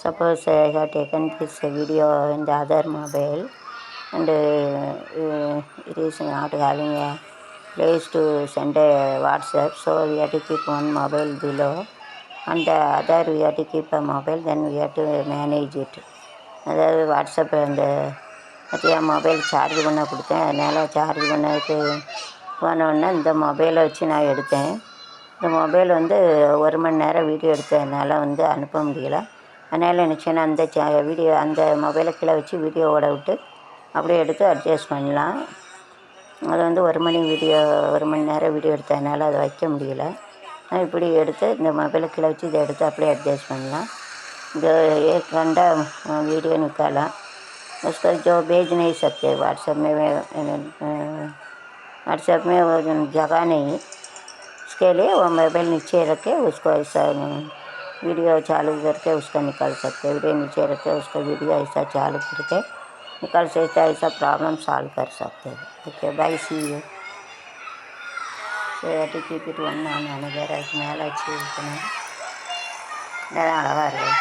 Suppose I have taken this video in the other mobile and it is not having a place to send a WhatsApp, so we have to keep one mobile below and the other we have to keep a mobile, then we have to manage it. அதாவது WhatsApp அந்த மற்ற mobile charge பண்ண கொடுத்தேன், அதனால் charge பண்ணதுக்கு போனோடனே இந்த மொபைலை வச்சு நான் எடுத்தேன். இந்த மொபைல் ஒரு மணி நேரம் வீடியோ எடுத்ததுனால அனுப்ப முடியலை. அதனால் என்ன செய்யணும், அந்த வீடியோ அந்த மொபைலை கீழே வச்சு வீடியோ ஓட விட்டு அப்படியே எடுத்து அட்ஜஸ்ட் பண்ணலாம். அது ஒரு மணி நேரம் வீடியோ எடுத்ததுனால அதை வைக்க முடியலை. இப்படி எடுத்து இந்த மொபைலை கீழே வச்சு இதை எடுத்து அப்படியே அட்ஜஸ்ட் பண்ணலாம். जो एक घंटा वीडियो निकाला, उसका जो भेज नहीं सकते व्हाट्सएप में वो जगह नहीं, उसके लिए वो मोबाइल नीचे रख के उसको ऐसा वीडियो चालू करके उसका निकाल सकते, वीडियो नीचे रख के उसका वीडियो ऐसा चालू करके निकाल सकते, ऐसा प्रॉब्लम सॉल्व कर सकते हैं. Okay, bye, see you. So to keep it one on another as மேலே வச்சு இருக்கணும். இதான் அழகாக இருக்குது.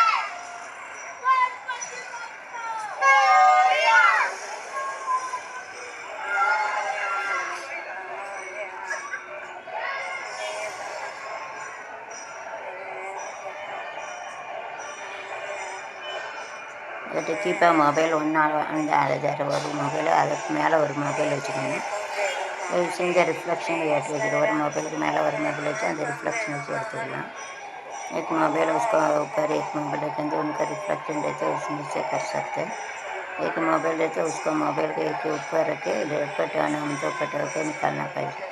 to keep a mobile one and other ஒரு மொபைல், அதுக்கு மேலே ஒரு மொபைல் வச்சுக்கணும். இந்த ரிஃப்ளெக்ஷன் எடுத்து ஒரு மொபைலுக்கு மேலே ஒரு மொபைல் வச்சு அந்த ரிஃப்ளெक्शन वैसे எடுத்துக்கலாம். एक मोबाइल उसका ऊपर एक मोबाइल रहते हैं तो उनका रिफ्लेक्शन रहते हैं, उसमें से कर सकते हैं. एक मोबाइल रहते हैं उसको मोबाइल के ऊपर रख के पटाना उनको पटा के निकालना पड़ेगा.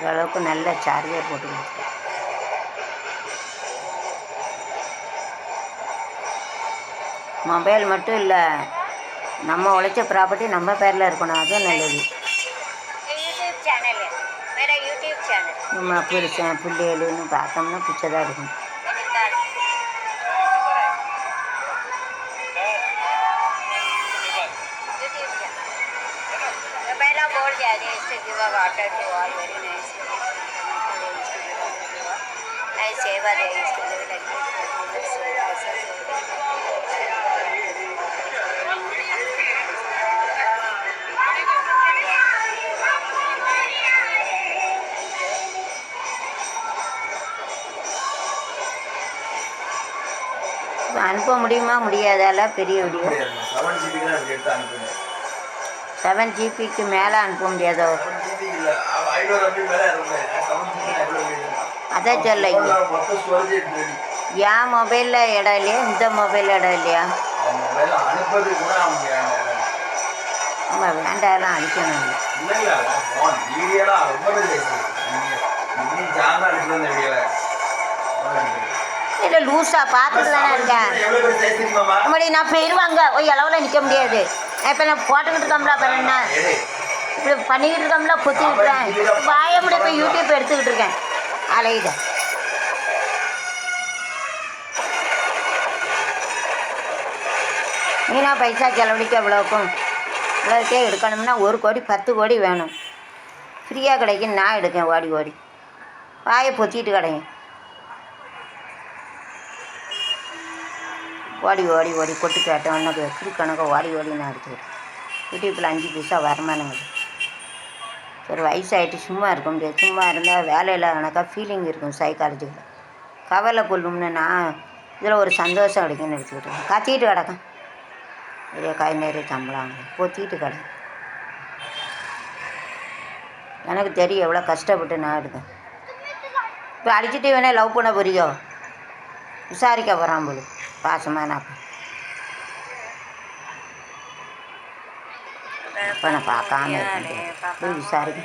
ஓரளவுக்கு நல்ல சார்ஜர் போட்டு கொடுத்துட்டேன். மொபைல் மட்டும் இல்லை, நம்ம உழைச்ச ப்ராப்பர்ட்டி நம்ம பேரில் இருக்கணும், அதுவும் நல்லது. நம்ம புருஷன் பிள்ளைகளுன்னு பார்த்தோம்னா பிச்சை தான் இருக்கும். Water to all very nice. I save they used to live like this. அனுப்ப முடியுமா முடியாதால பெரிய வீடியோ 7 GB மேலே அனுப்ப முடியாதோ? அதான் சொல்ல, என் மொபைலில் இடம் இல்லையா, இந்த மொபைலில் இடம் இல்லையா? ஆமாம், வேண்டாம் அடிக்கணும். இல்லை லூஸாக பார்த்துட்டு தானே இருக்கேன். நான் பெருவாங்க ஒரு அளவில் நிற்க முடியாது. இப்போ நான் போட்டுக்கிட்டு இருக்கோம்ல, அப்புறம் என்ன இப்படி பண்ணிக்கிட்டு இருக்கோம்ல, கொத்திக்கிட்டுறேன் வாய முடிய போய் யூடியூப் எடுத்துக்கிட்டு இருக்கேன். அலையுத நீனா பைசா செலவழிக்க இவ்வளோக்கும் இவ்வளோக்கே எடுக்கணும்னா 1 கோடி 10 கோடி வேணும். ஃப்ரீயாக கிடைக்கும், நான் எடுக்கேன் ஓடி ஓடி வாயை பொத்திட்டு கிடைக்கும். ஓடி ஓடி ஓடி கொட்டு கேட்டேன் ஒன்று ஃப்ரீ கணக்கை ஓடி ஓடி நான் எடுத்துக்கிட்டேன். யூடியூப்பில் 5 பைசா வருமானம். சரி, வயசாகிட்டு சும்மா இருக்க முடியாது. சும்மா இருந்தால் வேலையில் கணக்காக ஃபீலிங் இருக்கும் சைக்காலஜியில். கவலை கொள்ளும்னு நான் இதில் ஒரு சந்தோஷம் கிடைக்குன்னு எடுத்துக்கிட்டேன். கத்திக்கிட்டு கிடக்கேன். இதே கை நிறைய சம்பளம் பொத்திட்டு கடை. எனக்கு தெரியும் எவ்வளோ கஷ்டப்பட்டு நான் எடுக்கேன். இப்போ அடிச்சுட்டு வேணா லவ் பண்ண போறியோ? விசாரிக்க போகிறான் போது பாசமாக நான் இப்போ நான் பார்க்காம இருக்கேன். போய் விசாரிக்க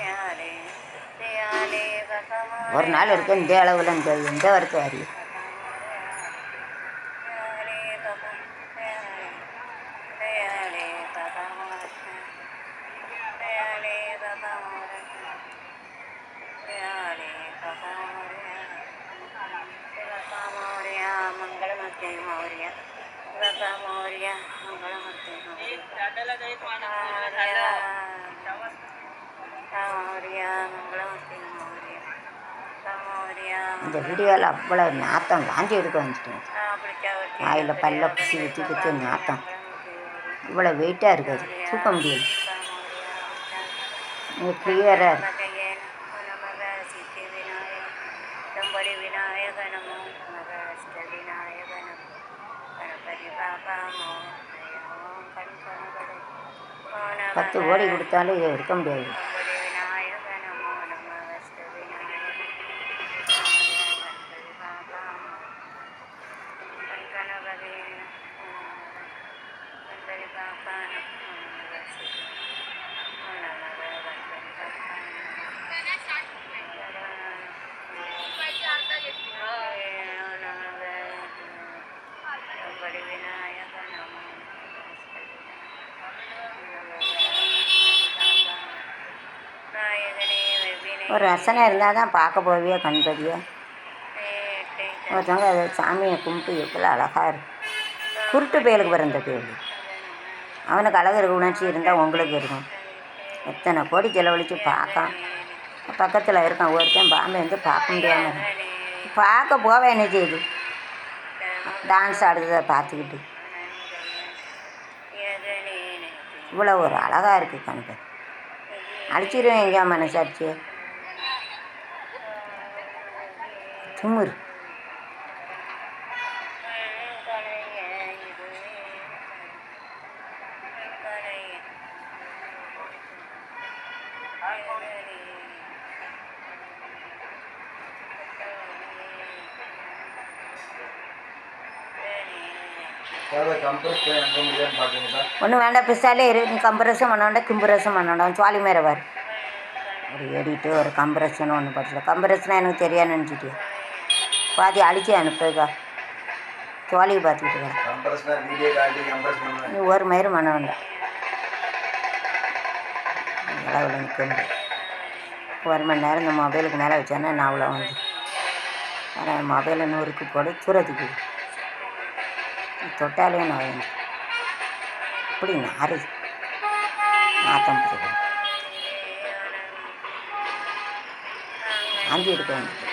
ஒரு நாள் எடுக்க இந்த அளவில் எந்த வருத்தம் அறியும். मंगलमूर्ति मौर्य बाबा मौर्य मंगलमूर्ति मौर्य मंगलमूर्ति मौर्य मौर्य. இந்த வீடியோவில் அவ்வளோ நாத்தம் வாந்தி எடுக்க வந்துட்டேன். வாயில் பல்ல குத்தி குத்தி குத்தி நாத்தம் இவ்வளோ வெயிட்டாக இருக்காது, தூக்க முடியல. கிளியராக இருக்கு. विनायक नमो नमस्त विनायक नमो गणपति बाबा பத்து கோடி கொடுத்தாலும் இதை எடுக்க முடியாது. विनायक नमो नमस्त विनायक गणपति बाबा गणपति बाबा ஒரு ரசனை இருந்தால் தான் பார்க்க போவியே கண்பதியை. ஒருத்தவங்க அதை சாமியை கும்பிட்டு எவ்வளோ அழகாக இருக்கு. குருட்டு பயலுக்கு பிறந்த கேள்வி. அவனுக்கு அழகு இருக்க உணர்ச்சி இருந்தால் உங்களுக்கு இருக்கும். எத்தனை கோடி செலவழித்து பார்க்கான். பக்கத்தில் இருக்கான் ஒருத்தன் பாம்பை வந்து பார்க்க முடியாமல் பார்க்க போக என்ன செய்யுது? டான்ஸ் ஆடுறதை பார்த்துக்கிட்டு இவ்வளோ ஒரு அழகாக இருக்குது கணக்கு. அடிச்சிடுவேன் எங்கேயா மனசாட்சி துமுறு. ஒன்றும் வேண்டாம், பிஸ்தாலே இரு. நீ கம்பரசம் பண்ணோண்டா கிம்பரசம் பண்ணோண்டா சுவாலி மேலே வார். ஒரு எடிட்டு ஒரு கம்பரசன் ஒன்று படிச்சல. கம்பரசனாக எனக்கு தெரியாது நினச்சிட்டு பாதி அழிச்சு அனுப்புக்கா. சுவாலியை பார்த்துக்கிட்டு நீ ஒரு மயிரும் பண்ண வேண்டாம். அளவில் நிற்க முடியும். ஒரு மணி நேரம் இந்த மொபைலுக்கு மேலே வச்சோன்னா நான் அவ்வளோ வந்து ஆனால் மொபைலை நூறுக்கு போடு தூரத்துக்கு தொட்டாலே நான் வந்து இப்படி நாறு நாத்தம் பிடிக்கும். ஆஞ்சி எடுக்க வந்துட்டு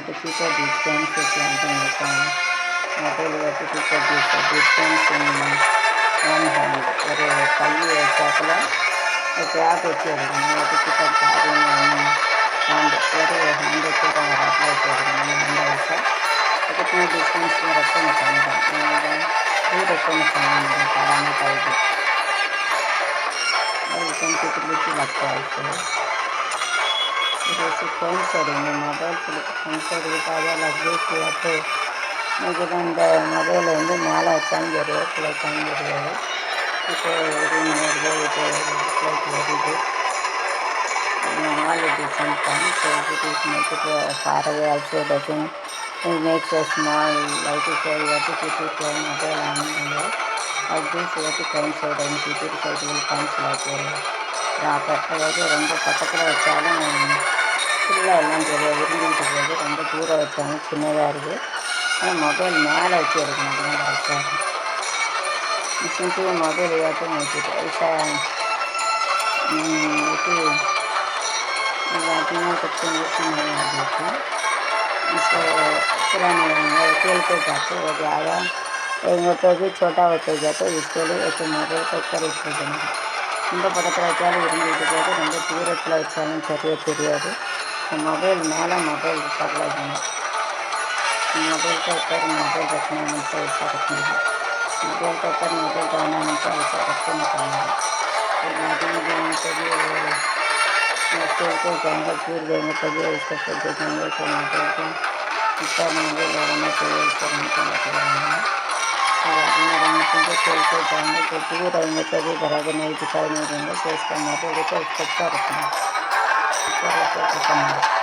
to keep a distance if you want to make a model. You have to keep a distance in one hand. ஒரு கல் வச்சாக்கில் ஒரு கேப் வச்சு எடுக்கணும். You have to keep a gap in one hand. ஒரு ஹேண்ட் வச்சு ஒரு ஹேப்பில் வச்சு எடுக்கணும். ஹேண்டை வச்சா அதுக்கு டிஸ்டன்ஸில் ரெக்க நிற்கணும். ரெக்க நிற்கணும் தராமல் கழுது அது லக்ஸ். இது சென்சர் இந்த மொபைல் சென்சர் இருக்காத லக்ஸஸ் ஆட்டு எனக்கு இந்த மொபைல் வந்து மேலே வச்சாங்க ரேட்டில் வச்சாங்க. இப்போ ஒரு நேரம் இப்போ வருது 4 different times. So it is make it far away also doesn't it makes a small like if you have to keep it your mobile on like this you have to coincide and keep it so it will comes like proper. அதாவது ரொம்ப பக்கத்தில் வச்சாலும் ஃபுல்லாக எல்லாம் தெரியாது விரும்பிக்கிட்டு போகுது. ரொம்ப தூரம் வச்சாலும் சின்னதாக இருக்குது. ஆனால் மொபைல் மேலே வச்சு எடுக்கணும். அப்படின்னா கரெக்டாக இருக்கும். சிம்பிள் மொபைல் ஏற்ற வச்சுட்டு ऐसा लाटिना करते हैं देखो इसको पुराने तेल को जाते हो ज़्यादा एक तो भी छोटा होते जाते इसके लिए एक मोबाइल को खरीद कर देना இந்த பக்கத்தில் வச்சாலும் இருந்துக்கிட்டு போகுது, ரொம்ப தூரத்தில் வச்சாலும் சரியாக தெரியாது. மொபைல் மேலே மொபைல் பக்கத்தில் வைக்கணும். मोबाइल का ऊपर मोबाइल रखना नहीं तो ऐसा रखना है, मोबाइल के ऊपर मोबाइल डालना नहीं तो ऐसा रखते निकलना है। तो गाड़ी में जाएंगे तभी वो खेल के जाएंगे, दूर जाएंगे तभी उसको फिर देखेंगे तो मोबाइल को ऊपर मोबाइल लगाना चाहिए, ऊपर हमको लगा रहना है। तो गाड़ी में रहेंगे तो खेल के जाएंगे तो दूर रहेंगे तभी घर आगे नहीं दिखाई नहीं देंगे, तो उसका मोबाइल को उसको ऊपर रखना है, ऊपर रख के रखना है।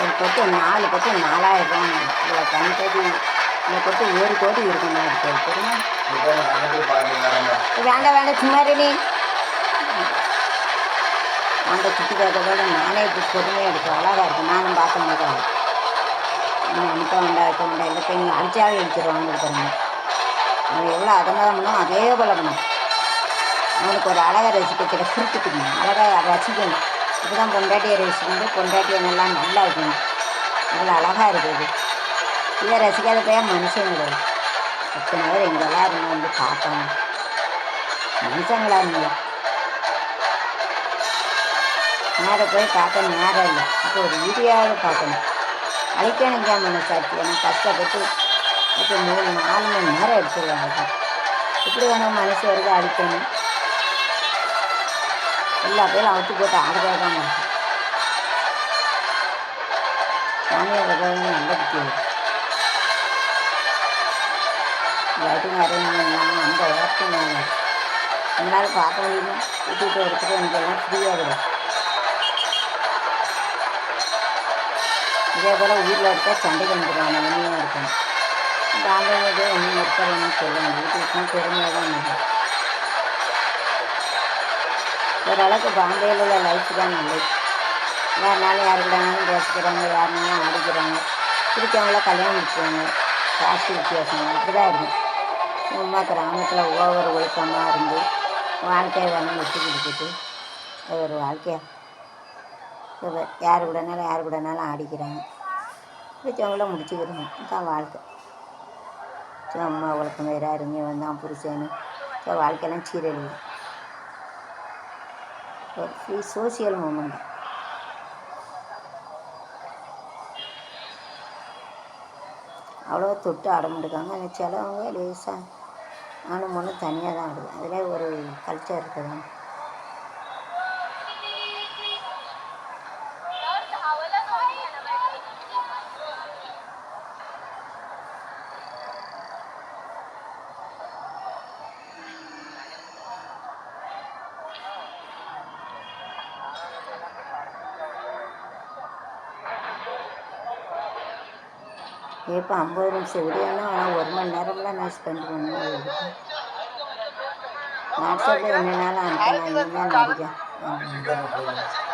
ஒரு கொட்டு 4 கொட்டு 4000 ரூபா. இவ்வளோ கண்கடி இந்த கொட்டு 1 கோடி இருக்குமா இருக்கு தெரியுமா? வேண்டாம் வேண்டாம் சும்மா ரெடி. அந்த சுற்றி பார்க்கறதோட நானே இப்படி பொறுமையாக எடுக்கும், அழகாக இருக்கும். நானும் பார்க்க மாட்டேன். இன்னும் அனுப்ப வேண்டாம் வைக்க வேண்டாம் எல்லாத்தையும் நீங்கள் அடித்தாலும் அடிச்சிருவாங்க இருக்கிறாங்க. அவன் எவ்வளோ அதமாக பண்ணணும் அதே போல பண்ணணும். அவனுக்கு ஒரு அழகாக ரசிக்கத்தில் குறிப்பிட்டுக்கணும், அழகாக ரசிக்கணும். இப்போ தான் பொண்டாட்டியை ரசிக்கணும், பொண்டாட்டியை நல்லா இருக்கணும். இவ்வளோ அழகாக இருக்குது. இதை ரசிக்காத போய் மனுஷன் கிடையாது. எத்தனை பேர் எங்கெல்லாம் இருந்தால் வந்து பார்ப்பாங்க, மனுஷங்களா இருந்தீங்க. நேரம் போய் பார்க்க நேரம் இல்லை. இப்போ ஒரு வீடியோவாவது பார்க்கணும். அழிக்கணுங்க மனசாட்சி. எனக்கு கஷ்டப்பட்டு இப்போ 3-4 மணி நேரம் எடுத்துருவாங்க. எப்படி வேணும் மனசு வருது அழிக்கணும். எல்லா பேரும் அவுத்து போட்டு ஆடுறதா தான் மாட்டேன். சாமியார் நல்ல புத்தி லைட்டிங் அரேஞ்ச்மெண்ட்லாம் அந்த வார்த்தை நம்மளால் பார்க்க முடியுமா? கூட்டிகிட்டு எடுத்துகிட்டு எனக்கெல்லாம் ஃப்ரீயாக கிடையாது. இதே போல் ஊரில் இருக்க சண்டைக்கு வந்துடுவாங்க, உண்மையாக இருக்கணும். பாம்பேதே ஒன்றும் இருக்கிறவங்க சொல்லுவாங்க, வீட்டுக்கு பெருமையாக தான் இருக்கும். ஓரளவுக்கு பாம்பேயில் உள்ள லைஃப் தான் நல்லது. யாருனாலும் யாரு கூடனாலும் பேசிக்கிறாங்க, யாருனாலும் ஆடிக்கிறாங்க, பிடிச்சவங்கள கல்யாணம் முடிச்சுவாங்க. காசு வித்தியாசம் அப்படி தான் இருக்கும். சும்மா கிராமத்தில் ஓவர் ஒழுக்கமாக இருந்து வாழ்க்கையை வேணும் விட்டு கொடுத்துட்டு அது ஒரு வாழ்க்கையாக யார் கூடனாலும் ஆடிக்கிறாங்க, பிடிச்சவங்கள முடிச்சுக்கிறாங்க. தான் வாழ்க்கை. சும்மா ஒழுக்கம் வேறாக இருங்க வந்தான் புருஷன்னு வாழ்க்கையெல்லாம் சீரழிவு. ஒரு ஃப்ரீ சோசியல் மூமெண்ட். அவ்வளோ தொட்டு ஆட மாட்டேங்காங்க. ஆனால் சிலவங்க லேசாக ஆணும் பொண்ணும் தனியாக தான் ஆடுது. அதில் ஒரு கல்ச்சர் இருக்குதுங்க. இப்போ 50 நிமிஷம் வீடியோனா ஆனால் 1 மணி நேரம்லாம் நான் ஸ்பெண்ட் பண்ணணும். வாட்ஸ்அப்பில் என்னென்னாலும் அனுப்பலாம். இனிமேல் நடிக்க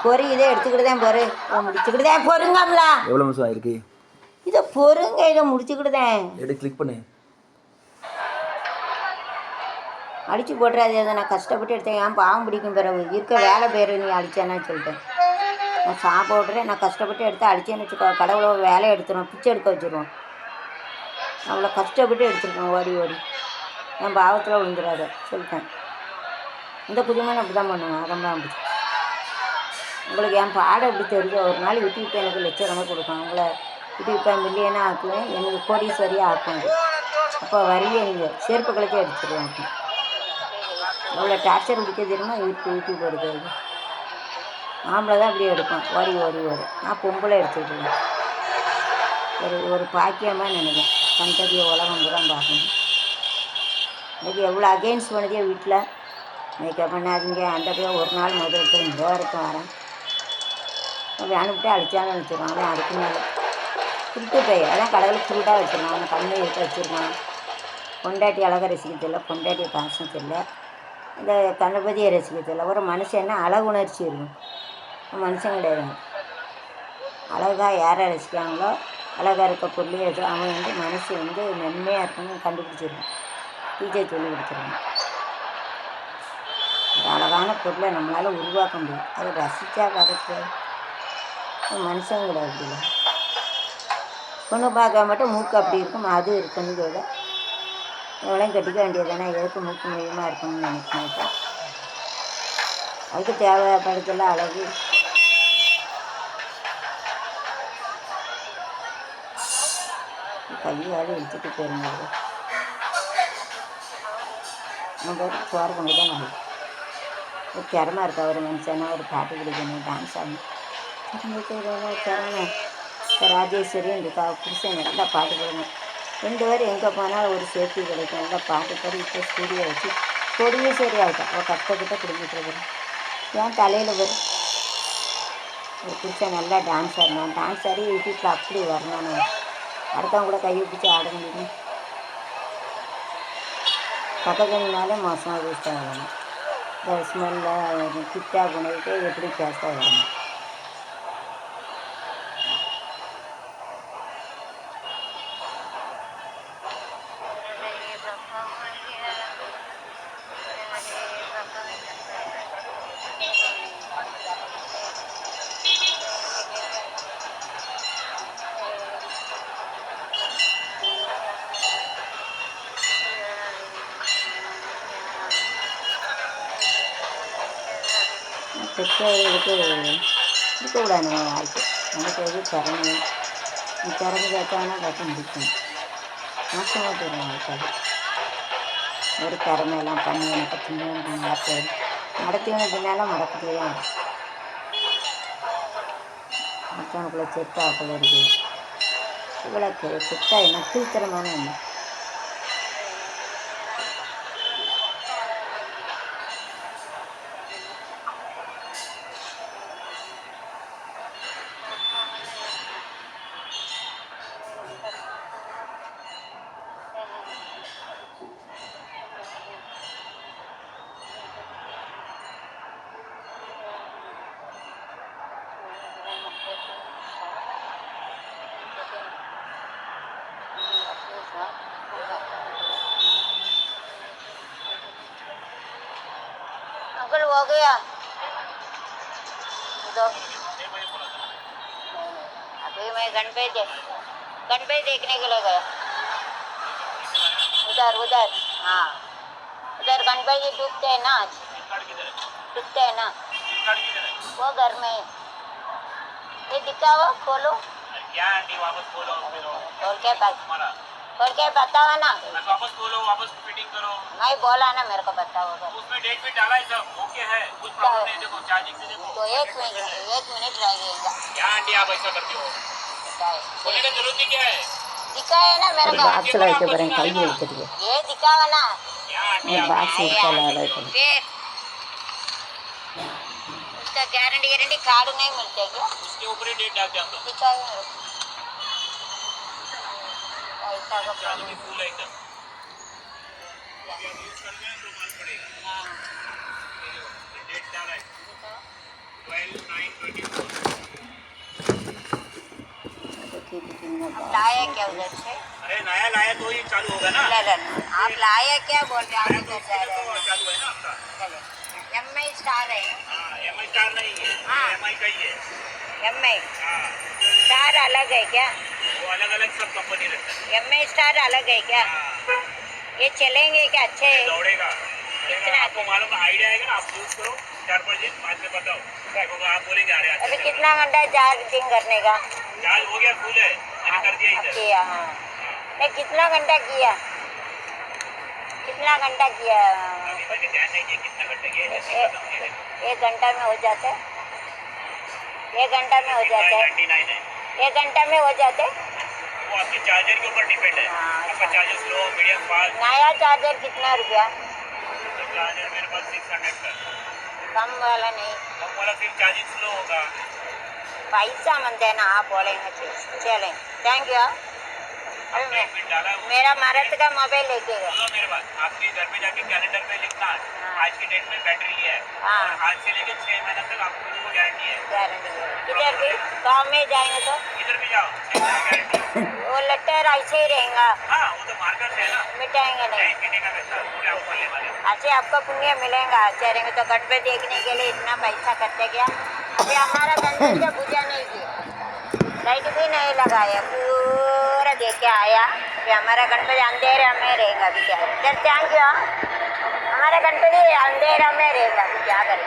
பொறு இதை எடுத்துக்கிட்டு தான் பொறு. இதை முடிச்சுக்கிட்டு தான் பொறுங்கம்ல. எவ்வளோ நிமிஷம் ஆயிருக்கு? இதை பொறுங்க, இதை முடிச்சுக்கிட்டு தான் கிளிக் பண்ணு. அடித்து போட்டுறாது. அதை நான் கஷ்டப்பட்டு எடுத்தேன். ஏன் பாவம் பிடிக்கும் பிறகு இருக்க வேலை பேர் நீ அடித்தேன்னா சொல்லிட்டேன். நான் சாப்பிட்றேன், நான் கஷ்டப்பட்டு எடுத்து அடித்தேன்னு வச்சுக்கோ, கடவுளை வேலையை எடுத்துருவோம், பிச்சை எடுக்க வச்சுருவோம். அவ்வளோ கஷ்டப்பட்டு எடுத்துருக்கோம் ஓடி ஓடி. என் பாவத்தில் விழுந்துடாத சொல்லிட்டேன். இந்த புதுமையை அப்படி தான் பண்ணுவேன். அதெல்லாம் பிடிச்சி உங்களுக்கு என் பாடம் எப்படி தெரிஞ்ச ஒரு நாள் யூடியூப் எனக்கு லட்சக்கணக்கு கொடுக்கும். உங்களை யூடியூப்பை மில்லியனாக ஆக்குவேன், எனக்கு கோடீஸ்வரியாக ஆக்குவேன். அப்போ வரியே நீங்கள் செருப்பு கழிச்சே அடிச்சிடுவேன். அவ்வளோ டார்ச்சர் பிடிக்க தெரியுமா யூடியூப் எடுக்கிறது. ஆம்பளை தான் அப்படியே எடுப்பேன், ஓடி ஓடி ஓடும். நான் பொம்பளை எடுத்துக்கிட்டேன். ஒரு பாக்கியமாக நினைக்கிறேன். சந்ததிய உலகம் பூரா பார்க்கணும். இன்றைக்கி எவ்வளோ அகெயின்ஸ்ட் பண்ணதே வீட்டில் மேக்கப் பண்ணாதீங்க அந்த போய் ஒரு நாள் முதல்ல இந்த வரைக்கும் வரேன் அப்படி அனுப்பிட்டு அடித்தாலும் வச்சுருவாங்க. அதுக்கு மேலே திருட்டு போய் அதான் கடவுள் திருட்டாக வச்சுருவான். அவனை கண்ணு இருக்க வச்சுருக்கான். பொண்டாட்டி அழகாக ரசிக்கிறதில்லை, பொண்டாட்டியை பாசத்தில்லை, இந்த கணபதியை ரசிக்கிறதில்லை. ஒரு மனுஷன்னா அழகு உணர்ச்சி இருக்கும். மனுஷன் கிடையாது. அழகாக யாரை ரசிக்காங்களோ அழகாக இருக்க பொருளையே வச்சு அவன் மனசு மென்மையாக இருக்குன்னு கண்டுபிடிச்சிருக்கான். டீச்சர் சொல்லி கொடுத்துருவான். ஒரு அழகான பொருளை நம்மளால் உருவாக்க முடியும். அதை ரசித்தா பார்க்கறது மனுஷன் கிடையாது. இல்லை பொண்ணு பார்க்க மட்டும் மூக்கு அப்படி இருக்கும், அது இருக்குன்னு சொல்ல எவ்வளோ கட்டிக்க வேண்டியது தானே. எதுக்கு மூக்கு மையமாக இருக்கணும்னு நினைக்கிறேன். அதுக்கு தேவைப்படுத்தல அழகு. கையால் இழுத்துட்டு போயிருந்தாரு. நம்ம சோறு கொண்டு தான் வாங்க. ஒரு திறமை இருக்கா ஒரு மனுஷனா, ஒரு பாட்டு பிடிக்கணும், டான்ஸ் ஆடணும். திறமை ராஜேஸ்வரி இருக்கா, புருஷன் நல்லா பாட்டு போடணும். 2 பேரும் எங்கே போனாலும் ஒரு சேஃப்டி கிடைக்கும். நல்லா பாட்டு பாடி இப்போ ஸ்டூடியோ வச்சு கொடியும் சரி ஆகிட்டா. அவள் கஷ்டப்பட்ட குடும்பத்தில் வரும். ஏன் தலையில் வரும். ஒரு புருஷன் நல்லா டான்ஸ் ஆடணும். டான்ஸ் ஆடி யூடியூப்பில் அப்படி வரணும்னு அடுத்தவங்க கூட கையை பிடிச்சி ஆட முடியும். பக்கத்துனாலே மோசமாக வேஸ்ட்டாக வரணும். இந்த ஸ்மெல்ல கிட்டாக பண்ணிட்டு எப்படி பேஸ்ட்டாக வரணும். பெற்றோர்களுக்கு இருக்கக்கூடாது நம்ம வாழ்க்கை. நமக்கு எது திறமை திறமை கேட்டாங்கன்னா கட்ட முடிக்கும். மோசமாக போயிடும் வாழ்க்கை. ஒரு திறமையெல்லாம் பண்ணி எனக்கு பின்னாடி வார்த்தை நடத்திவன பின்னாலும் மடக்கத்தே தான் மற்றவனுக்குள்ள செத்தா அப்போ வருது. இவ்வளோ செத்தா என்ன கீழ்த்தரமான என்ன. अंकल हो गया तो अभी मैं गणपति देखने के लिए गया उधर उधर। हाँ उधर गणपति डूबते हैं ना, आज डूबते हैं ना, वो घर में ये दिखाओ खोलो क्या आंटी वापस खोलो खोल के बताओ ना। वापस खोलो, वापस फिटिंग करो। मैं बोला ना मेरे को बताओ उधर। उसमें डेट भी डाला है सब ओके है, कुछ प्रॉब्लम नहीं। देखो चार्जिंग से देखो तो एक मिनट लगेगा। क्या आंटी आप ऐसा करते हो, बोलने की जरूरत ही क्या है। दिखाए ना मेरे को ये दिखावा ना। क्या आंटी आप फिर उसका गारंटी कार्ड नहीं मिलते क्या, उसके ऊपर ही डेट डाल दिया हम तो। दिखाए मेरे को। पैसा का चालू प्रॉब्लम की फूल है एकदम अभी आप यूज कर दें तो माल पड़ेगा हाँ डेट क्या है बताओ 12/9/24 तो कीपिंग आप लाए क्या उधर से अरे नया लाया तो ही चालू होगा ना ले लेना आप लाए क्या बोल रहे नया आप तो उधर जा उसके लिए रहे तो हैं चालू है ना आपका चले एम आई स्टार है हाँ एम आई स्टार नहीं है हाँ। एम आई का ही है एम आई हाँ स्टार अलग है क्या वो अलग अलग सब कंपनी रहता है एम आई स्टार अलग है क्या हाँ ये चलेंगे क्या अच्छे दौड़ेगा कितना आपको मालूम आइडिया आएगा ना आप यूज करो 4 बाद में बताओ देखो आप बोलेंगे अरे अच्छा अभी चल कितना घंटा चार्जिंग करने का रहा। चार्ज हो गया फुल है मैंने कर दिया अब इधर किया हाँ नहीं कितना घंटा किया कितना घंटा किया अभी मैंने ध्यान नहीं दिया कितना घंटे किया है जैसे बताऊंगे देखो 1 घंटा में हो जाता है 1 घंटा में हो जाता है 99 है 1 घंटा में हो जाते वो आपके चार्जर के ऊपर डिपेंड है हाँ, आपका अच्छा। चार्जर स्लो मीडियम फास्ट नया चार्जर कितना रुपया तो चार्जर मेरे पास 600 का कम वाला नहीं कम वाला फिर चार्जिंग स्लो होगा पैसा मनते ना आप बोलेंगे चलें थैंक यू अभी आपने एक मिनट डाला वो मेरा भारत का मोबाइल लेके गए सुनो मेरे पास आपके घर पे जाके कैलेंडर पे लिखना है हाँ। आज की डेट में बैटरी है हाँ। और आज से लेके 6 महीने तक आपको इसको गारंटी है गारंटी किधर भी गाँव में जाएंगे तो इधर भी जाओ 6 महीने गारंटी वो लेटर ऐसे ही रहेगा हाँ वो तो मार्कर है ना मिटाएंगे नहीं नहीं मिटेगा वैसा पूरे आपको वाले वाले अच्छे आपको पुण्य मिलेगा चलेंगे तो गणपति देखने के लिए इतना पैसा करते क्या अभी हमारा गणपति का पूजा नहीं किया लाइट भी नहीं लगाया पूरा देख के आया कि हमारा गणपति अंधेरा में रहेगा अभी क्या सर थैंक यू हमारा गणपति अंधेरा में रहेगा अभी क्या करें